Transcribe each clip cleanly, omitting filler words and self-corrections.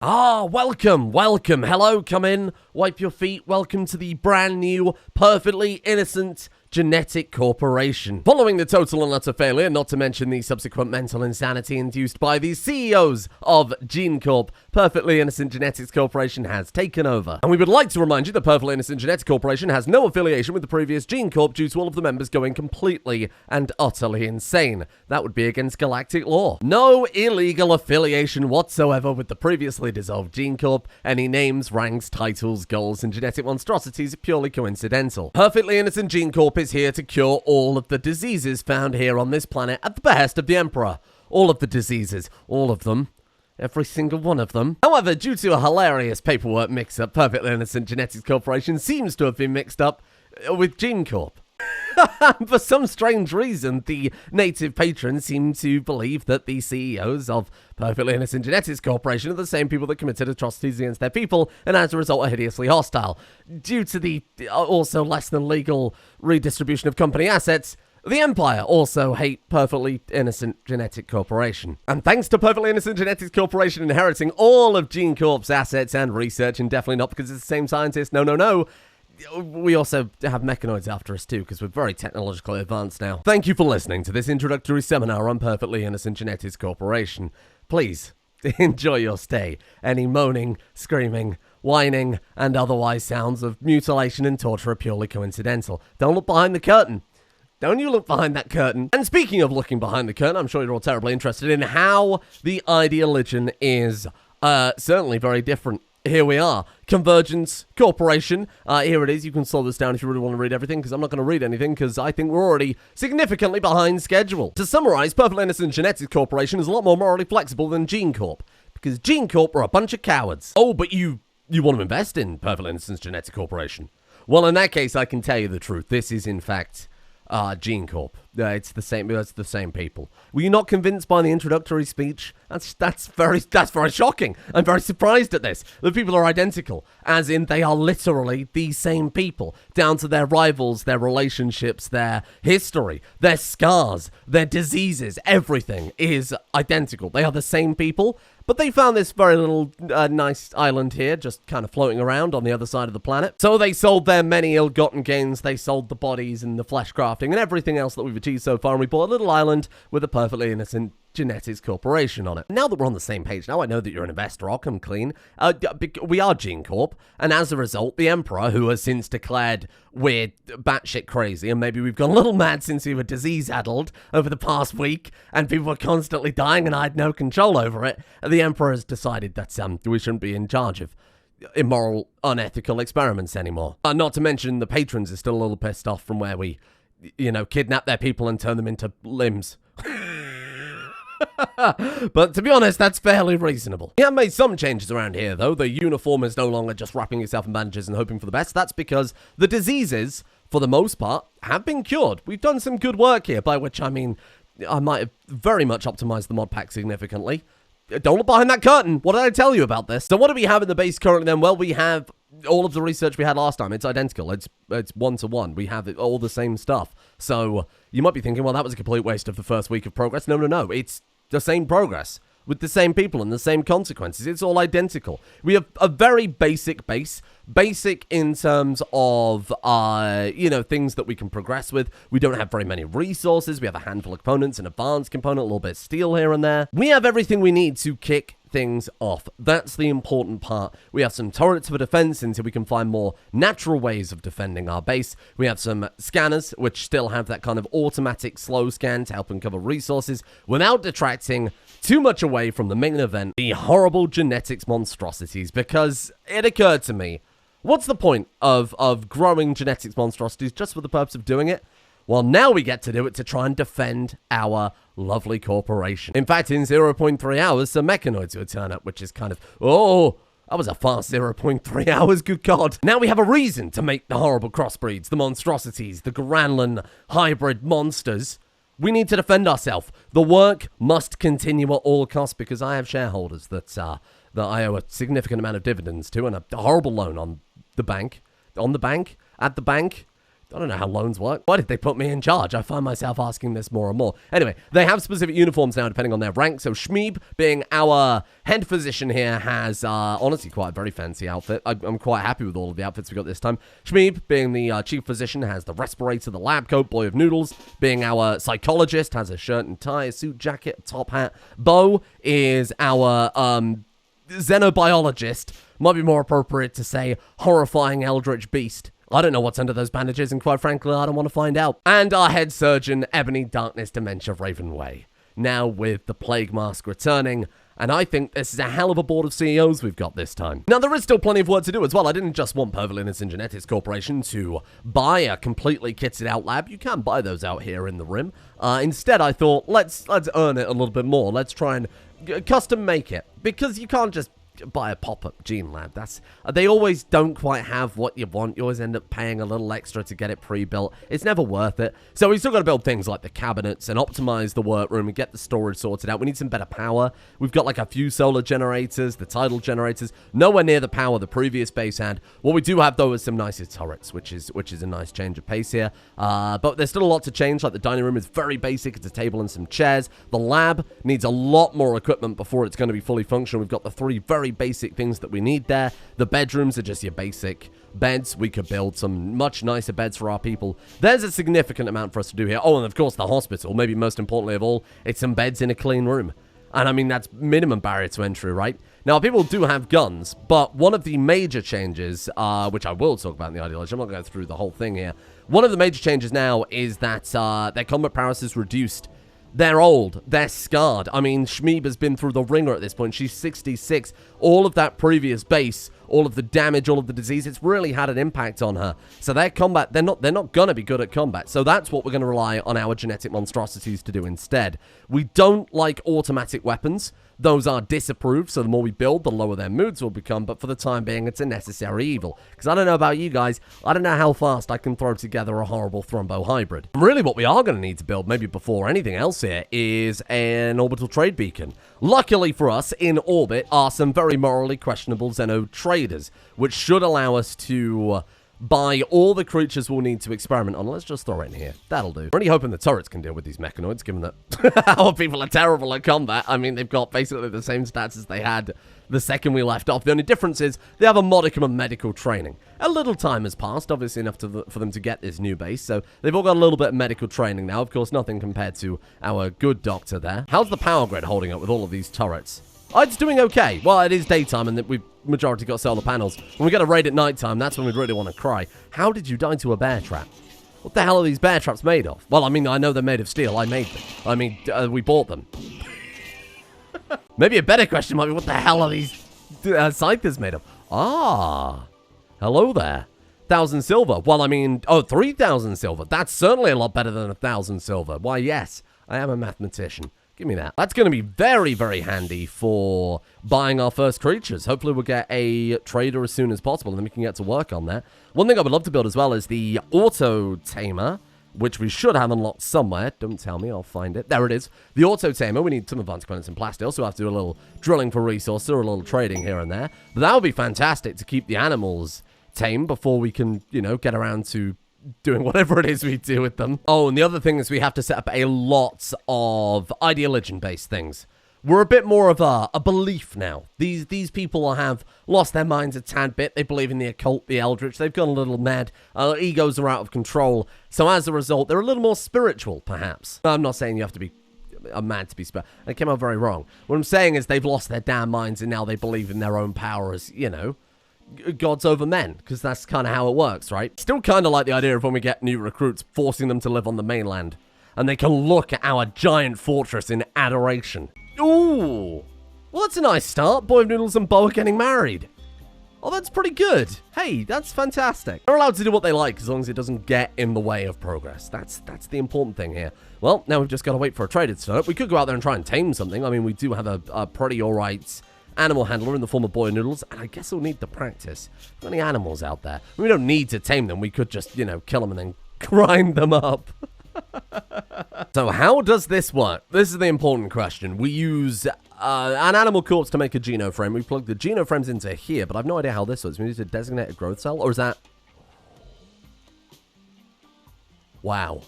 Welcome, hello, come in, wipe your feet, welcome to the brand new, perfectly innocent Genetic Corporation. Following the total and utter failure, not to mention the subsequent mental insanity induced by the CEOs of Genecorp, Perfectly Innocent Genetics Corporation has taken over. And we would like to remind you that Perfectly Innocent Genetics Corporation has no affiliation with the previous Genecorp due to all of the members going completely and utterly insane. That would be against galactic law. No illegal affiliation whatsoever with the previously dissolved Genecorp. Any names, ranks, titles, goals, and genetic monstrosities are purely coincidental. Perfectly Innocent Genecorp is here to cure all of the diseases found here on this planet at the behest of the Emperor. All of the diseases. All of them. Every single one of them. However, due to a hilarious paperwork mix-up, Perfectly Innocent Genetics Corporation seems to have been mixed up with Genecorp. For some strange reason, the native patrons seem to believe that the CEOs of Perfectly Innocent Genetics Corporation are the same people that committed atrocities against their people, and as a result are hideously hostile. Due to the also less than legal redistribution of company assets, the Empire also hate Perfectly Innocent Genetic Corporation. And thanks to Perfectly Innocent Genetics Corporation inheriting all of Genecorp's assets and research, and definitely not because it's the same scientists, no, we also have mechanoids after us too, because we're very technologically advanced now. Thank you for listening to this introductory seminar on Perfectly Innocent Genetics Corporation. Please, enjoy your stay. Any moaning, screaming, whining, and otherwise sounds of mutilation and torture are purely coincidental. Don't look behind the curtain. Don't you look behind that curtain. And speaking of looking behind the curtain, I'm sure you're all terribly interested in how the ideology is certainly very different. Here we are. Convergence Corporation. Here it is. You can slow this down if you really want to read everything, because I'm not going to read anything, because I think we're already significantly behind schedule. To summarize, Perfectly Innocent Genetics Corporation is a lot more morally flexible than Genecorp, because Genecorp are a bunch of cowards. Oh, but you want to invest in Perfectly Innocent Genetics Corporation? Well, in that case, I can tell you the truth. This is, in fact, Genecorp. It's the same people. Were you not convinced by the introductory speech? That's very shocking. I'm very surprised at this. The people are identical, as in they are literally the same people, down to their rivals, their relationships, their history, their scars, their diseases. Everything is identical. They are the same people, but they found this very little nice island here, just kind of floating around on the other side of the planet. So they sold their many ill-gotten gains. They sold the bodies and the flesh crafting and everything else that we've achieved so far, and we bought a little island with a Perfectly Innocent Genetics Corporation on it. Now that we're on the same page, now I know that you're an investor, I'll come clean. We are Genecorp, and as a result, the Emperor, who has since declared we're batshit crazy, and maybe we've gone a little mad since we were disease-addled over the past week, and people were constantly dying, and I had no control over it, the Emperor has decided that we shouldn't be in charge of immoral, unethical experiments anymore. Not to mention the patrons are still a little pissed off from where we, kidnap their people and turn them into limbs. But to be honest, that's fairly reasonable. We have made some changes around here, though. The uniform is no longer just wrapping yourself in bandages and hoping for the best. That's because the diseases, for the most part, have been cured. We've done some good work here, by which I mean I might have very much optimized the mod pack significantly. Don't look behind that curtain. What did I tell you about this? So what do we have in the base currently then? Well, we have all of the research we had last time. It's identical. It's one-to-one. We have all the same stuff. So you might be thinking, well, that was a complete waste of the first week of progress. No. It's the same progress with the same people and the same consequences. It's all identical. We have a very basic base. Basic in terms of, things that we can progress with. We don't have very many resources. We have a handful of components, an advanced component, a little bit of steel here and there. We have everything we need to kick things off. That's the important part. We have some turrets for defense until we can find more natural ways of defending our base. We have some scanners, which still have that kind of automatic slow scan to help uncover resources without detracting too much away from the main event, the horrible genetics monstrosities, because it occurred to me, what's the point of growing genetics monstrosities just for the purpose of doing it? Well, now we get to do it to try and defend our lovely corporation. In fact, in 0.3 hours, some mechanoids will turn up, which is kind of, that was a fast 0.3 hours, good God. Now we have a reason to make the horrible crossbreeds, the monstrosities, the Granlan hybrid monsters. We need to defend ourselves. The work must continue at all costs, because I have shareholders that I owe a significant amount of dividends to, and a horrible loan on the bank, at the bank, I don't know how loans work. Why did they put me in charge? I find myself asking this more and more. Anyway, they have specific uniforms now depending on their rank. So Shmeeb, being our head physician here, has honestly quite a very fancy outfit. I'm quite happy with all of the outfits we got this time. Shmeeb, being the chief physician, has the respirator, the lab coat. Boy of Noodles, being our psychologist, has a shirt and tie, a suit jacket, a top hat. Bo is our xenobiologist. Might be more appropriate to say horrifying eldritch beast. I don't know what's under those bandages, and quite frankly, I don't want to find out. And our head surgeon, Ebony Darkness Dementia Ravenway. Now with the Plague Mask returning, and I think this is a hell of a board of CEOs we've got this time. Now, there is still plenty of work to do as well. I didn't just want Perfectly Innocent Genetics Corporation to buy a completely kitted out lab. You can buy those out here in the Rim. Instead, I thought, let's earn it a little bit more. Let's try and custom make it. Because you can't just buy a pop-up gene lab. They always don't quite have what you want. You always end up paying a little extra to get it pre-built. It's never worth it. So we still got to build things like the cabinets and optimize the workroom and get the storage sorted out. We need some better power. We've got like a few solar generators, the tidal generators, nowhere near the power the previous base had. What we do have though is some nicer turrets, which is a nice change of pace here. But there's still a lot to change. Like the dining room is very basic. It's a table and some chairs. The lab needs a lot more equipment before it's going to be fully functional. We've got the three very basic things that we need there. The bedrooms are just your basic beds. We could build some much nicer beds for our people. There's a significant amount for us to do here. Oh, and of course the hospital, maybe most importantly of all, it's some beds in a clean room. And I mean, that's minimum barrier to entry, right? Now, people do have guns, but one of the major changes, which I will talk about in the ideology, I'm not going to go through the whole thing here. One of the major changes now is that their combat prowess is reduced. They're old. They're scarred. I mean, Shmeeb has been through the ringer at this point. She's 66. All of that previous base, all of the damage, all of the disease, it's really had an impact on her. So their combat, they're not going to be good at combat. So that's what we're going to rely on our genetic monstrosities to do instead. We don't like automatic weapons. Those are disapproved, so the more we build, the lower their moods will become, but for the time being, it's a necessary evil. Because I don't know about you guys, I don't know how fast I can throw together a horrible thrombo hybrid. And really what we are going to need to build, maybe before anything else here, is an orbital trade beacon. Luckily for us, in orbit are some very morally questionable Xeno traders, which should allow us to buy all the creatures we'll need to experiment on. Let's just throw it in here. That'll do. I'm really hoping the turrets can deal with these mechanoids, given that our people are terrible at combat. I mean, they've got basically the same stats as they had the second we left off. The only difference is they have a modicum of medical training. A little time has passed, obviously enough for them to get this new base, so they've all got a little bit of medical training now. Of course, nothing compared to our good doctor there. How's the power grid holding up with all of these turrets? Oh, it's doing okay. Well, it is daytime, and we've majority got solar panels. When we get a raid at nighttime, that's when we'd really want to cry. How did you die to a bear trap? What the hell are these bear traps made of? Well, I mean, I know they're made of steel. I made them. I mean, we bought them. Maybe a better question might be, what the hell are these scythers made of? Ah, hello there. 1,000 silver. Well, I mean, 3,000 silver. That's certainly a lot better than 1,000 silver. Why, yes, I am a mathematician. Give me that. That's going to be very, very handy for buying our first creatures. Hopefully we'll get a trader as soon as possible, and then we can get to work on that. One thing I would love to build as well is the Auto Tamer, which we should have unlocked somewhere. Don't tell me, I'll find it. There it is. The Auto Tamer. We need some advanced components and plastic. So we'll have to do a little drilling for resources or a little trading here and there. But that would be fantastic to keep the animals tame before we can, you know, get around to doing whatever it is we do with them. Oh, and the other thing is we have to set up a lot of ideology-based things. We're a bit more of a belief now. These people have lost their minds a tad bit. They believe in the occult, the eldritch. They've gone a little mad. Their egos are out of control. So as a result, they're a little more spiritual, perhaps. I'm not saying you have to be mad to be spiritual. That came out very wrong. What I'm saying is they've lost their damn minds and now they believe in their own power as, you know, gods over men, because that's kind of how it works, right? Still kind of like the idea of when we get new recruits, forcing them to live on the mainland, and they can look at our giant fortress in adoration. Ooh, well, that's a nice start. Boy of Noodles and Bo are getting married. Oh, that's pretty good. Hey, that's fantastic. They're allowed to do what they like as long as it doesn't get in the way of progress. That's the important thing here. Well, now we've just got to wait for a trader to start up. We could go out there and try and tame something. I mean, we do have a pretty alright animal handler in the form of Boy Noodles, and I guess we'll need to practice. Got any animals out there? We don't need to tame them. We could just, you know, kill them and then grind them up. So how does this work? This is the important question. We use an animal corpse to make a genoframe. We plug the genoframes into here, but I've no idea how this works. We need to designate a growth cell, or is that... Wow.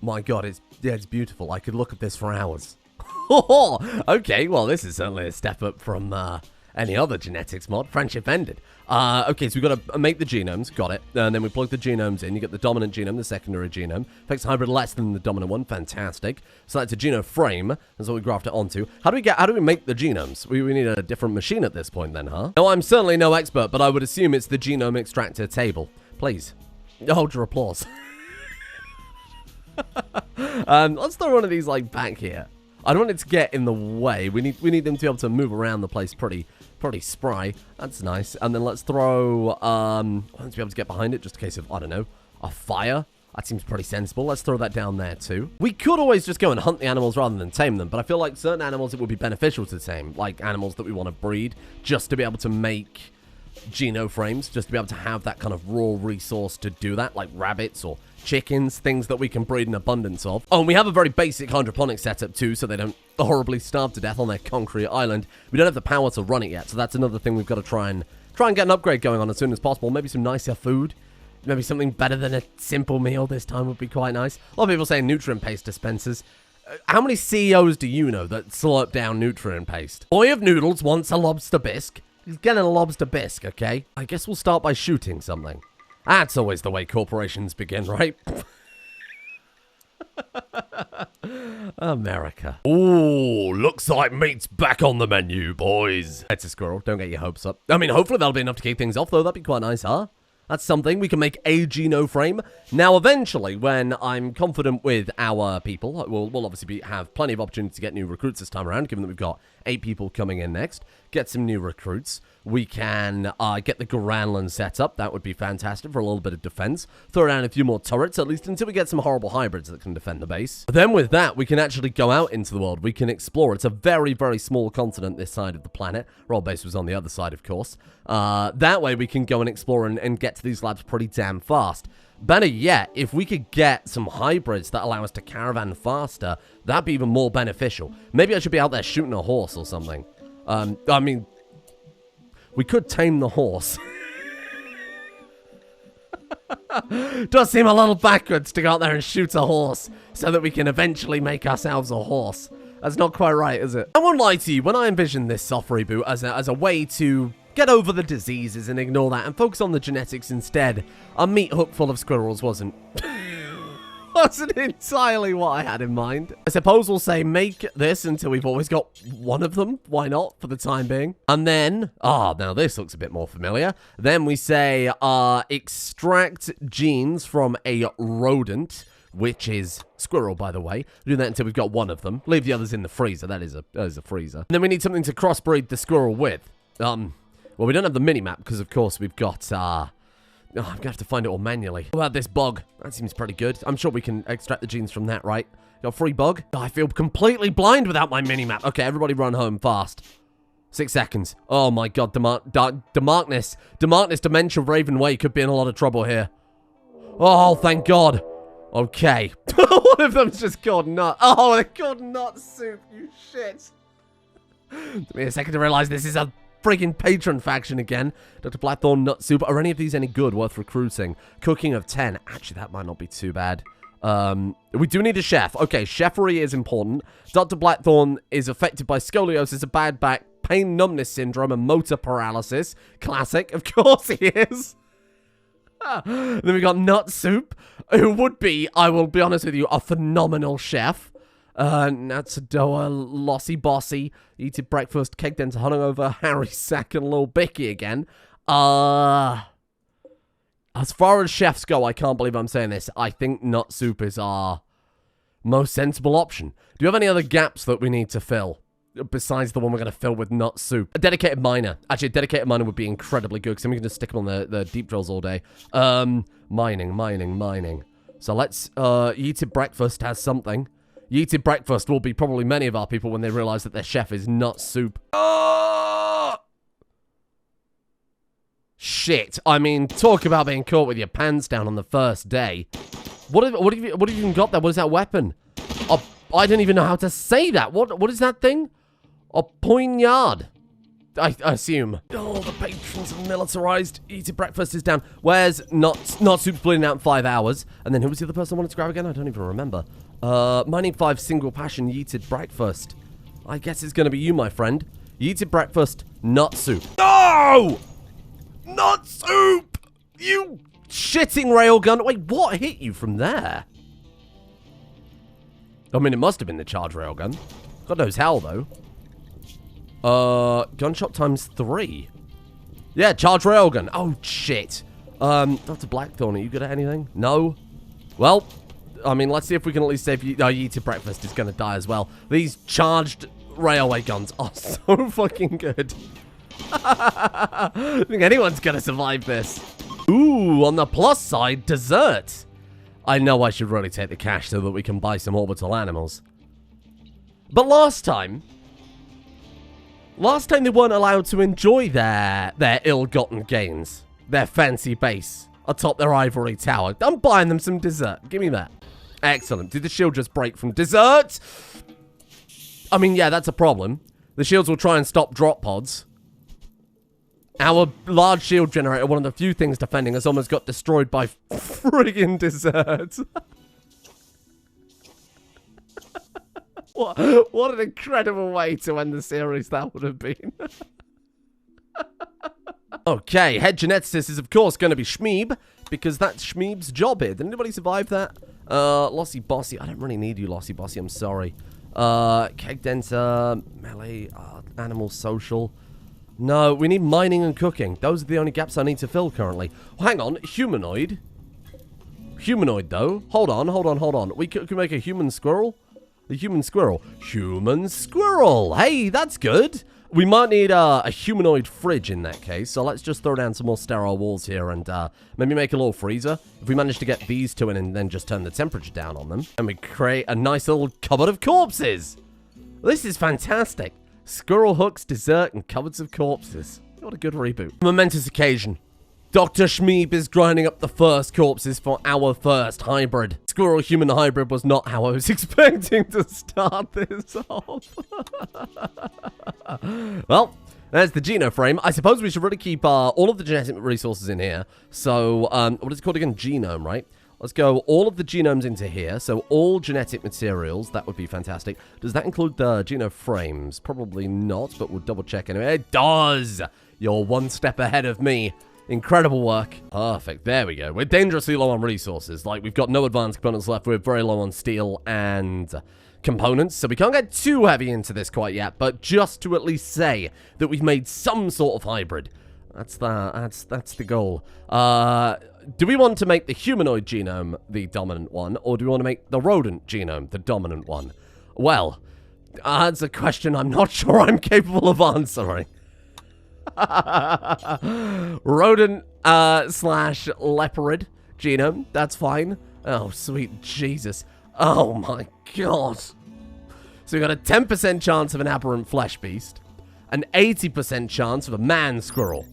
My God, it's beautiful. I could look at this for hours. Okay, well, this is certainly a step up from any other genetics mod. Friendship ended. Okay, so we've got to make the genomes. Got it. And then we plug the genomes in. You get the dominant genome, the secondary genome. Affects hybrid less than the dominant one. Fantastic. Select a genome frame. That's what we graft it onto. How do we make the genomes? We need a different machine at this point then, huh? No, I'm certainly no expert, but I would assume it's the genome extractor table. Please. Hold your applause. Let's throw one of these, like, back here. I don't want it to get in the way. We need them to be able to move around the place pretty spry. That's nice. And then let's throw, let's be able to get behind it just in case of, I don't know, a fire. That seems pretty sensible. Let's throw that down there too. We could always just go and hunt the animals rather than tame them, but I feel like certain animals it would be beneficial to tame, like animals that we want to breed, just to be able to make geno frames, just to be able to have that kind of raw resource to do that, like rabbits or chickens, things that we can breed in abundance of. Oh, and we have a very basic hydroponic setup too, so they don't horribly starve to death on their concrete island. We don't have the power to run it yet, so that's another thing we've got to try and get an upgrade going on as soon as possible. Maybe some nicer food. Maybe something better than a simple meal this time would be quite nice. A lot of people say nutrient paste dispensers. How many CEOs do you know that slurp down nutrient paste? Boy of noodles wants a lobster bisque. He's getting a lobster bisque, okay? I guess we'll start by shooting something. That's always the way corporations begin, right? America. Ooh, looks like meat's back on the menu, boys. It's a squirrel. Don't get your hopes up. I mean, hopefully that'll be enough to kick things off, though. That'd be quite nice, huh? That's something. We can make a geno frame. Now, eventually, when I'm confident with our people, we'll obviously have plenty of opportunity to get new recruits this time around, given that we've got 8 people coming in next. Get some new recruits. We can get the Granland set up. That would be fantastic for a little bit of defense. Throw down a few more turrets, at least until we get some horrible hybrids that can defend the base. But then with that, we can actually go out into the world. We can explore. It's a very, very small continent this side of the planet. Our base was on the other side, of course. That way, we can go and explore and get to these labs pretty damn fast. Better yet, if we could get some hybrids that allow us to caravan faster, that'd be even more beneficial. Maybe I should be out there shooting a horse or something. I mean, we could tame the horse. Does seem a little backwards to go out there and shoot a horse so that we can eventually make ourselves a horse. That's not quite right, is it? I won't lie to you, when I envisioned this soft reboot as a way to get over the diseases and ignore that and focus on the genetics instead, a meat hook full of squirrels wasn't entirely what I had in mind. I suppose we'll say make this until we've always got one of them. Why not, for the time being? And then, now this looks a bit more familiar. Then we say extract genes from a rodent, which is squirrel, by the way. Do that until we've got one of them. Leave the others in the freezer. That is a freezer. And then we need something to crossbreed the squirrel with. Well, we don't have the mini-map because, of course, we've got, I'm going to have to find it all manually. What about this bug? That seems pretty good. I'm sure we can extract the genes from that, right? Got a free bug? Oh, I feel completely blind without my mini-map. Okay, everybody run home fast. 6 seconds. Oh, my God. Demarkness, Dementia, Raven Way could be in a lot of trouble here. Oh, thank God. Okay. One of them's just called Nut. Oh, they're called Nut Soup, you shit. Took me a second to realize this is a freaking patron faction again. Dr. Blackthorn, Nut Soup. Are any of these any good, worth recruiting? Cooking of 10. Actually, that might not be too bad. We do need a chef. Okay, chefery is important. Dr. Blackthorn is affected by scoliosis, a bad back, pain numbness syndrome, and motor paralysis. Classic. Of course he is. Then we got Nut Soup, who would be, I will be honest with you, a phenomenal chef. Natsadoa, Lossy Bossy, Eat It Breakfast, Cake Denter, Hungover, Harry Sack, and Lil Bicky again. As far as chefs go, I can't believe I'm saying this, I think Nut Soup is our most sensible option. Do you have any other gaps that we need to fill? Besides the one we're going to fill with Nut Soup. A dedicated miner. Actually, a dedicated miner would be incredibly good, because then we can just stick them on the deep drills all day. Mining. So let's, Eat It Breakfast has something. Yeeted Breakfast will be probably many of our people when they realize that their chef is Nut Soup. Oh! Shit. I mean, talk about being caught with your pants down on the first day. What have you even got there? What is that weapon? I don't even know how to say that. What is that thing? A poignard. I assume. Oh, the patrons are militarized. Eating breakfast is down. Where's not soup bleeding out in 5 hours? And then who was the other person I wanted to grab again? I don't even remember. Mining 5 single passion yeeted breakfast. I guess it's going to be you, my friend. Yeeted breakfast, not soup. No! Not soup! You shitting railgun. Wait, what hit you from there? I mean, it must have been the charge railgun. God knows how, though. Gunshot times 3. Yeah, charge railgun. Oh, shit. Dr. Blackthorn, are you good at anything? No? Well, I mean, let's see if we can at least save you. Oh, Yeeted Breakfast is going to die as well. These charged railway guns are so fucking good. I think anyone's going to survive this. Ooh, on the plus side, dessert. I know I should really take the cash so that we can buy some orbital animals. But last time they weren't allowed to enjoy their ill-gotten gains. Their fancy base atop their ivory tower. I'm buying them some dessert. Give me that. Excellent. Did the shield just break from dessert? I mean, yeah, that's a problem. The shields will try and stop drop pods. Our large shield generator, one of the few things defending us, almost got destroyed by friggin' dessert. What an incredible way to end the series that would have been. Okay, head geneticist is of course going to be Shmeeb, because that's Shmeeb's job here. Did anybody survive that? Lossy Bossy. I don't really need you, Lossy Bossy. I'm sorry. Keg Denter, melee, animal social. No, we need mining and cooking. Those are the only gaps I need to fill currently. Well, hang on, humanoid. Humanoid, though. Hold on. We can make a human squirrel. A human squirrel. Human squirrel. Hey, that's good. We might need a humanoid fridge in that case. So let's just throw down some more sterile walls here and maybe make a little freezer. If we manage to get these two in and then just turn the temperature down on them. And we create a nice little cupboard of corpses. This is fantastic. Squirrel hooks, dessert, and cupboards of corpses. What a good reboot. Momentous occasion. Dr. Shmeeb is grinding up the first corpses for our first hybrid. Squirrel-human hybrid was not how I was expecting to start this off. Well, there's the genoframe. I suppose we should really keep all of the genetic resources in here. So, what is it called again? Genome, right? Let's go all of the genomes into here. So all genetic materials, that would be fantastic. Does that include the genoframes? Probably not, but we'll double check anyway. It does! You're one step ahead of me. Incredible work. Perfect. There we go. We're dangerously low on resources. Like, we've got no advanced components left. We're very low on steel and components, so we can't get too heavy into this quite yet, but just to at least say that we've made some sort of hybrid. That's the goal. Do we want to make the humanoid genome the dominant one, or do we want to make the rodent genome the dominant one? Well, that's a question I'm not sure I'm capable of answering. Rodent slash leopard genome, that's fine. Oh, sweet Jesus. Oh my God. So we got a 10% chance of an aberrant flesh beast, an 80% chance of a man squirrel.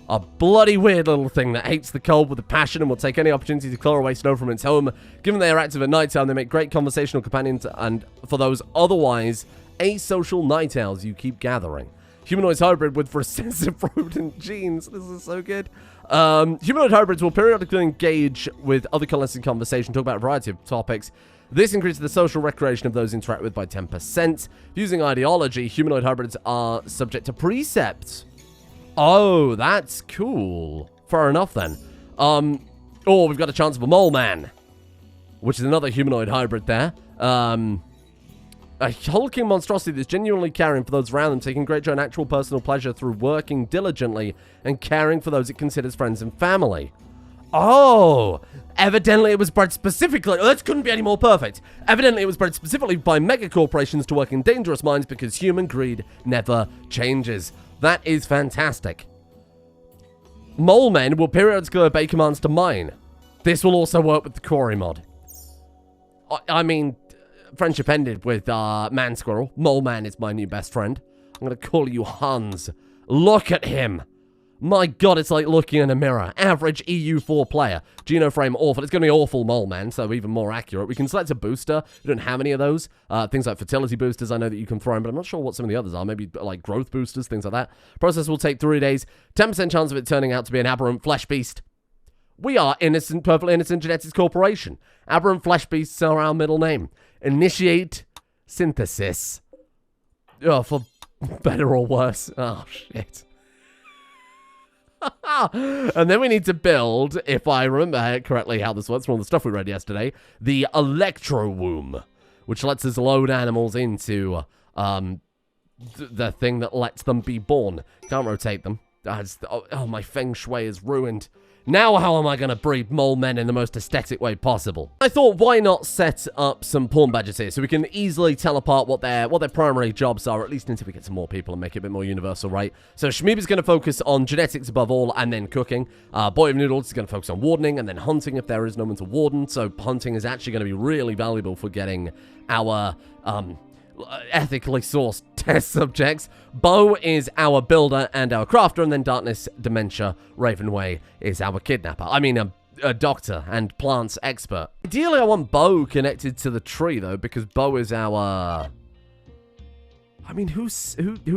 A bloody weird little thing that hates the cold with a passion and will take any opportunity to clear away snow from its home. Given they are active at night time, they make great conversational companions, and for those otherwise asocial night owls you keep gathering. Humanoid hybrid with recessive rodent genes. This is so good. Humanoid hybrids will periodically engage with other colonists in conversation, talk about a variety of topics. This increases the social recreation of those interacted with by 10%. Using ideology, humanoid hybrids are subject to precepts. Oh, that's cool. Fair enough, then. Oh, we've got a chance of a mole man, which is another humanoid hybrid there. A hulking monstrosity that's genuinely caring for those around them, taking great joy and actual personal pleasure through working diligently and caring for those it considers friends and family. Oh, evidently it was bred specifically. Oh, that couldn't be any more perfect. Evidently it was bred specifically by mega corporations to work in dangerous mines because human greed never changes. That is fantastic. Mole men will periodically obey commands to mine. This will also work with the quarry mod. I mean, friendship ended with man squirrel. Mole man is my new best friend. I'm going to call you Hans. Look at him. My god, it's like looking in a mirror. Average EU4 player. Genoframe awful. It's going to be awful mole, man, so even more accurate. We can select a booster. We don't have any of those. Things like fertility boosters I know that you can throw in, but I'm not sure what some of the others are. Maybe like growth boosters, things like that. Process will take 3 days. 10% chance of it turning out to be an aberrant flesh beast. We are innocent, perfectly innocent Genetics Corporation. Aberrant flesh beasts are our middle name. Initiate synthesis. Oh, for better or worse. Oh, shit. And then we need to build, if I remember correctly how this works from all the stuff we read yesterday, the electro womb, which lets us load animals into the thing that lets them be born. Can't rotate them. Oh, my feng shui is ruined. Now how am I going to breed mole men in the most aesthetic way possible? I thought, why not set up some pawn badges here so we can easily tell apart what their primary jobs are, at least until we get some more people and make it a bit more universal, right? So Shmeeba's going to focus on genetics above all and then cooking. Boy of Noodles is going to focus on wardening and then hunting if there is no one to warden. So hunting is actually going to be really valuable for getting our ethically sourced test subjects. Bo is our builder and our crafter, and then Darkness, Dementia, Ravenway is our kidnapper. I mean, a doctor and plants expert. Ideally, I want Bo connected to the tree, though, because Bo is our... I mean, who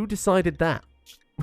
decided that?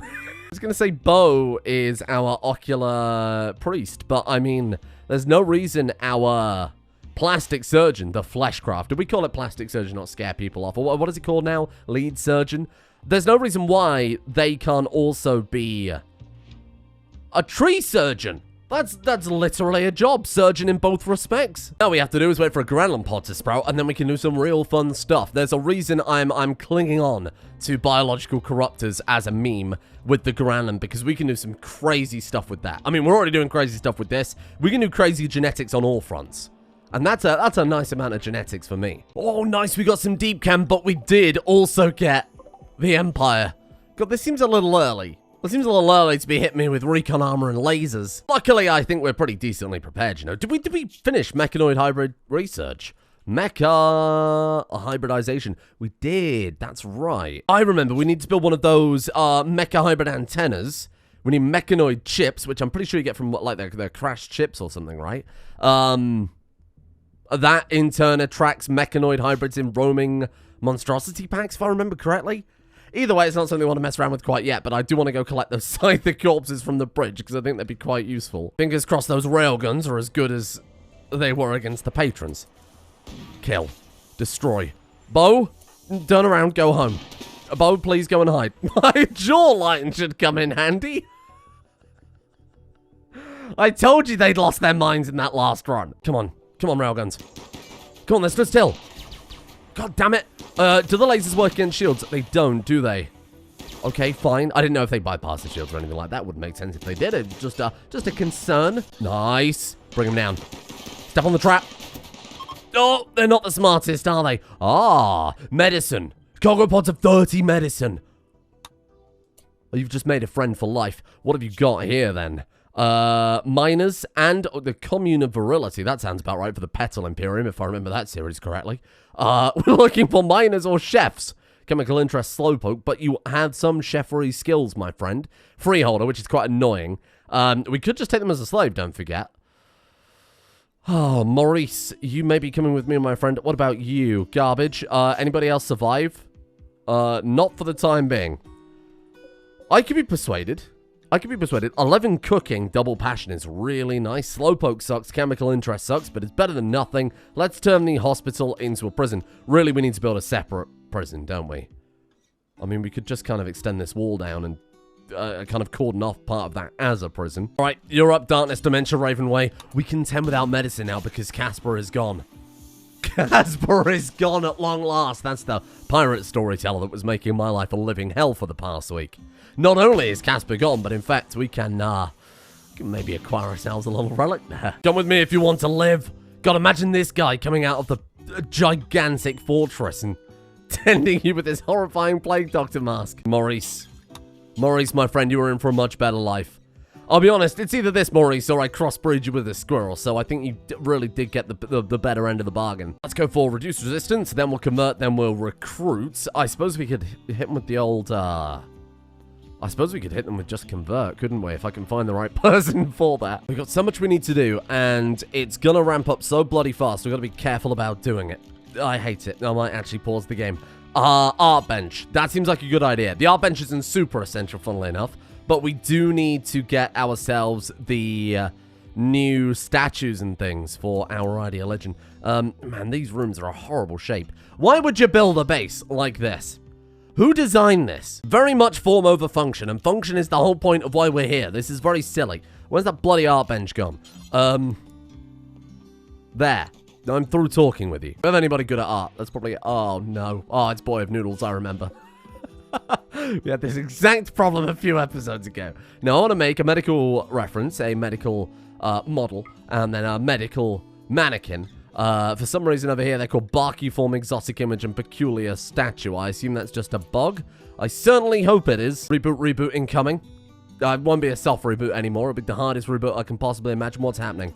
I was going to say Bo is our ocular priest, but I mean, there's no reason our... Plastic surgeon, the flesh crafter. We call it plastic surgeon, not scare people off. Or what is it called now? Lead surgeon. There's no reason why they can't also be a tree surgeon. That's literally a job. Surgeon in both respects. All we have to do is wait for a granulum pod to sprout, and then we can do some real fun stuff. There's a reason I'm clinging on to biological corruptors as a meme with the granulum, because we can do some crazy stuff with that. I mean, we're already doing crazy stuff with this. We can do crazy genetics on all fronts. And that's a nice amount of genetics for me. Oh, nice. We got some deep cam, but we did also get the Empire. God, this seems a little early. It seems a little early to be hitting me with recon armor and lasers. Luckily, I think we're pretty decently prepared, you know. Did we finish mechanoid hybrid research? Mecha hybridization. We did. That's right. I remember we need to build one of those mecha hybrid antennas. We need mechanoid chips, which I'm pretty sure you get from, like, their crash chips or something, right? That, in turn, attracts mechanoid hybrids in roaming monstrosity packs, if I remember correctly. Either way, it's not something I want to mess around with quite yet, but I do want to go collect those Scyther corpses from the bridge, because I think they'd be quite useful. Fingers crossed those railguns are as good as they were against the patrons. Kill. Destroy. Bo, turn around, go home. Bo, please go and hide. My jawline should come in handy. I told you they'd lost their minds in that last run. Come on. Come on, railguns. Come on, let's stood still. God damn it. Do the lasers work against shields? They don't, do they? Okay, fine. I didn't know if they bypass the shields or anything like that. Wouldn't make sense if they did. It's just a concern. Nice. Bring them down. Step on the trap. Oh, they're not the smartest, are they? Ah, medicine. Cargo pods of 30 medicine. Oh, you've just made a friend for life. What have you got here, then? Miners and the Commune of Virility. That sounds about right for the Petal Imperium, if I remember that series correctly. We're looking for miners or chefs. Chemical interest slowpoke, but you had some chefery skills, my friend. Freeholder, which is quite annoying. We could just take them as a slave, don't forget. Oh, Maurice, you may be coming with me, my friend. What about you? Garbage. Anybody else survive? Not for the time being. I could be persuaded. 11 cooking, double passion is really nice. Slowpoke sucks, chemical interest sucks, but it's better than nothing. Let's turn the hospital into a prison. Really, we need to build a separate prison, don't we? I mean, we could just kind of extend this wall down and kind of cordon off part of that as a prison. All right, you're up, Darkness, Dementia, Ravenway. We can tend without medicine now because Casper is gone. Casper is gone at long last. That's the pirate storyteller that was making my life a living hell for the past week. Not only is Casper gone, but in fact, we can maybe acquire ourselves a little relic there. Come with me if you want to live. God, imagine this guy coming out of the gigantic fortress and tending you with this horrifying plague doctor mask. Maurice, my friend, you are in for a much better life. I'll be honest, it's either this, Maurice, or I crossbreed you with a squirrel, so I think you really did get the better end of the bargain. Let's go for reduced resistance, then we'll convert, then we'll recruit. I suppose we could hit him with the old, I suppose we could hit them with just convert, couldn't we? If I can find the right person for that. We've got so much we need to do, and it's gonna ramp up so bloody fast. We've got to be careful about doing it. I hate it. I might actually pause the game. Art bench. That seems like a good idea. The art bench isn't super essential, funnily enough, but we do need to get ourselves the new statues and things for our ideal legend. Man, these rooms are a horrible shape. Why would you build a base like this? Who designed this? Very much form over function, and function is the whole point of why we're here. This is very silly. Where's that bloody art bench gone? There. I'm through talking with you. If you have anybody good at art, that's probably... Oh, no. Oh, it's Boy of Noodles, I remember. We had this exact problem a few episodes ago. Now, I want to make a medical reference, a medical model, and then a medical mannequin. For some reason over here, they're called Barkiform, Exotic Image, and Peculiar Statue. I assume that's just a bug. I certainly hope it is. Reboot incoming. It won't be a soft reboot anymore. It'll be the hardest reboot I can possibly imagine. What's happening?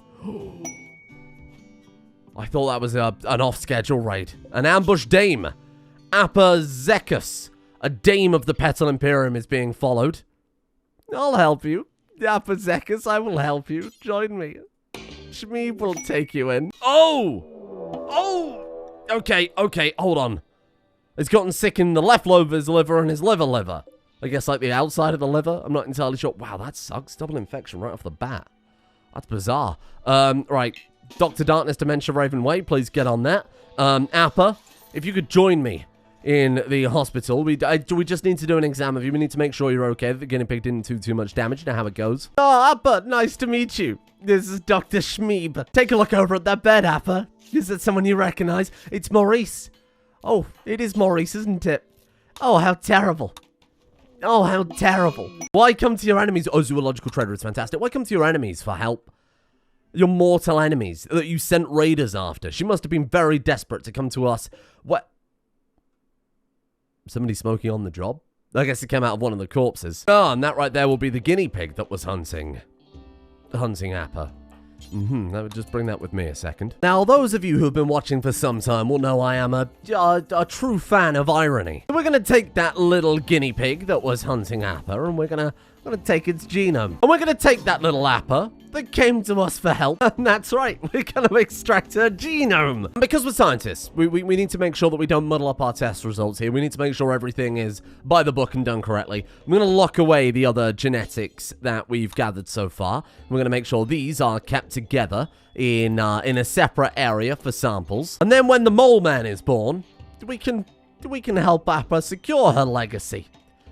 I thought that was an off-schedule raid. An ambush dame. Apazecus. A dame of the Petal Imperium is being followed. I'll help you. Apazecus, I will help you. Join me. Shmeeb will take you in. Oh! Oh! Okay, hold on. He's gotten sick in the left lobe of his liver and his liver. I guess like the outside of the liver. I'm not entirely sure. Wow, that sucks. Double infection right off the bat. That's bizarre. Right. Dr. Darkness, Dementia, Raven Way, please get on that. Appa, if you could join me in the hospital. We just need to do an exam of you. We need to make sure you're okay. The guinea pig didn't do too much damage. You know how it goes. Oh, Appa, nice to meet you. This is Dr. Shmeeb. Take a look over at that bed, Appa. Is it someone you recognize? It's Maurice. Oh, it is Maurice, isn't it? Oh, how terrible. Oh, how terrible. Why come to your enemies? Oh, zoological trader is fantastic. Why come to your enemies for help? Your mortal enemies that you sent raiders after. She must have been very desperate to come to us. What? Somebody smoking on the job? I guess it came out of one of the corpses. Oh, and that right there will be the guinea pig that was hunting Appa. That would just bring that with me a second. Now, those of you who have been watching for some time will know I am a true fan of irony. We're going to take that little guinea pig that was hunting Appa, and we're going to take its genome. And we're going to take that little Appa that came to us for help. And that's right, we're going to extract her genome. And because we're scientists, we need to make sure that we don't muddle up our test results here. We need to make sure everything is by the book and done correctly. I'm going to lock away the other genetics that we've gathered so far. We're going to make sure these are kept together in a separate area for samples. And then when the mole man is born, we can help Appa secure her legacy.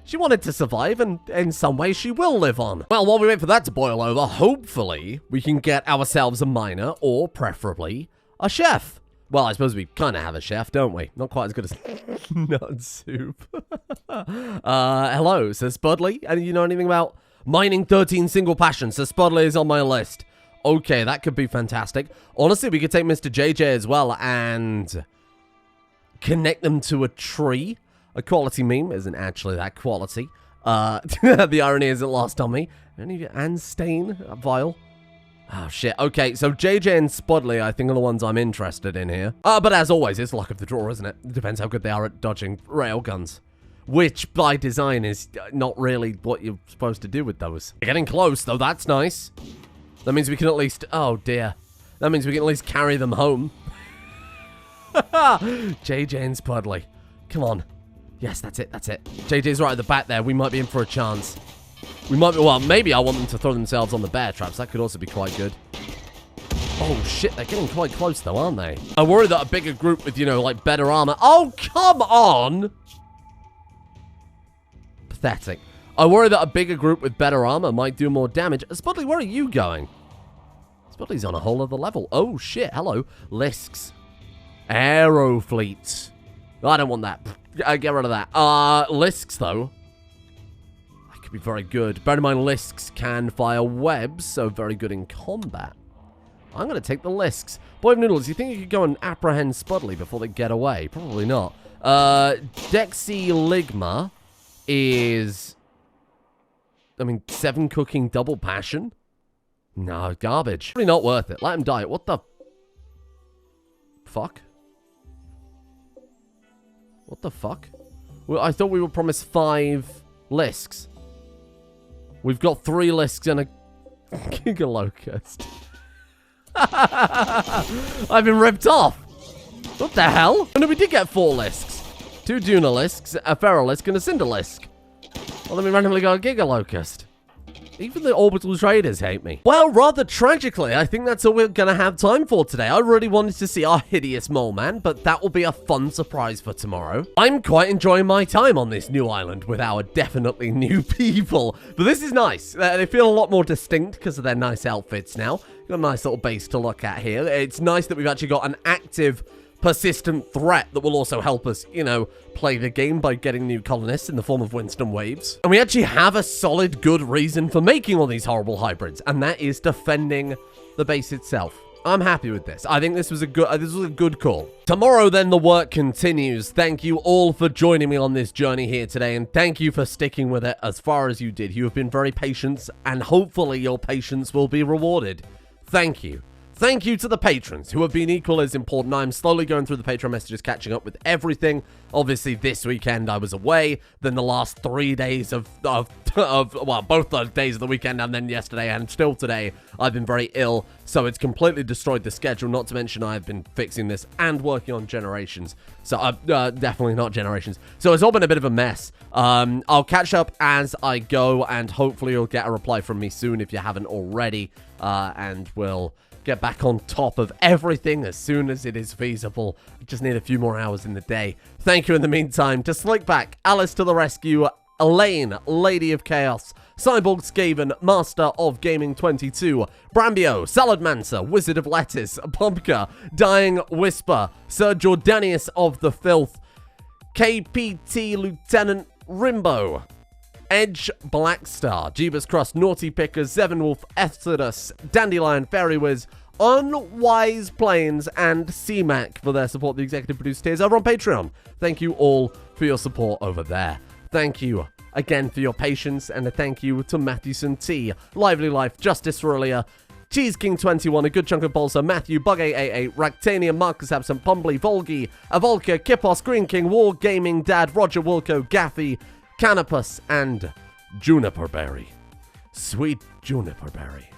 She wanted to survive, and in some way she will live on. Well, while we wait for that to boil over, hopefully we can get ourselves a miner, or preferably a chef. Well, I suppose we kind of have a chef, don't we? Not quite as good as nut soup. Hello, says Spudley. And you know anything about mining 13 single passions? So Spudley is on my list. Okay, that could be fantastic. Honestly, we could take Mr. JJ as well and connect them to a tree. A quality meme isn't actually that quality. The irony isn't lost on me. And Stain, a vial. Oh, shit. Okay, so JJ and Spudley, I think, are the ones I'm interested in here. But as always, it's luck of the draw, isn't it? It depends how good they are at dodging railguns. Which, by design, is not really what you're supposed to do with those. They're getting close, though. That's nice. That means we can at least... Oh, dear. That means we can at least carry them home. JJ and Spudley. Come on. Yes, that's it, that's it. JJ's right at the back there. We might be in for a chance. We might be, well, maybe I want them to throw themselves on the bear traps. That could also be quite good. Oh, shit, they're getting quite close, though, aren't they? I worry that a bigger group with, you know, like, better armor. Oh, come on! Pathetic. I worry that a bigger group with better armor might do more damage. Spudley, where are you going? Spudley's on a whole other level. Oh, shit, hello. Lisks. Aerofleets. I don't want that. Get rid of that. Lisks, though. That could be very good. Bear in mind, Lisks can fire webs, so very good in combat. I'm going to take the Lisks. Boy of Noodles, you think you could go and apprehend Spudley before they get away? Probably not. Dexy Ligma is... I mean, 7 cooking double passion? No, garbage. Probably not worth it. Let him die. What the... fuck? What the fuck? Well, I thought we were promised 5 Lisks. We've got 3 lisks and a Giga Locust. I've been ripped off. What the hell? Oh, no, we did get 4 lisks. 2 Dunalisks, a Feralisk, and a Cinderlisk. Well, then we randomly got a Giga Locust. Even the orbital traders hate me. Well, rather tragically, I think that's all we're gonna have time for today. I really wanted to see our hideous mole man, but that will be a fun surprise for tomorrow. I'm quite enjoying my time on this new island with our definitely new people. But this is nice. They feel a lot more distinct because of their nice outfits now. Got a nice little base to look at here. It's nice that we've actually got an active, persistent threat that will also help us, you know, play the game by getting new colonists in the form of Winston Waves. And we actually have a solid, good reason for making all these horrible hybrids, and that is defending the base itself. I'm happy with this. I think this was a good call. Tomorrow, then, the work continues. Thank you all for joining me on this journey here today, and thank you for sticking with it as far as you did. You have been very patient, and hopefully your patience will be rewarded. Thank you. Thank you to the patrons who have been equally as important. I'm slowly going through the Patreon messages, catching up with everything. Obviously, this weekend I was away. Then the last 3 days of well, both those days of the weekend and then yesterday and still today, I've been very ill. So it's completely destroyed the schedule. Not to mention I've been fixing this and working on Generations. So definitely not Generations. So it's all been a bit of a mess. I'll catch up as I go, and hopefully you'll get a reply from me soon if you haven't already. And we'll get back on top of everything as soon as it is feasible. I just need a few more hours in the day. Thank you in the meantime to Slickback, Alice to the Rescue, Elaine, Lady of Chaos, Cyborg Skaven, Master of Gaming 22, Brambio, Saladmancer, Wizard of Lettuce, Pumpka, Dying Whisper, Sir Jordanius of the Filth, KPT Lieutenant Rimbo, Edge Blackstar, Jeebus Cross, Naughty Picker, Zevenwolf, Exodus, Dandelion, Fairy Wiz, Unwise Plains, and CMAC for their support. The executive producer tiers over on Patreon. Thank you all for your support over there. Thank you again for your patience, and a thank you to Matthewson T, Lively Life, Justice Aurelia, Cheese King 21, a good chunk of Bolsa, Matthew, Bug 888, Ractania, Marcus Absent, Pumbly, Volgi, Avolka, Kipos, Green King, War Gaming, Dad, Roger Wilco, Gaffy, Canopus, and Juniper Berry. Sweet Juniper Berry.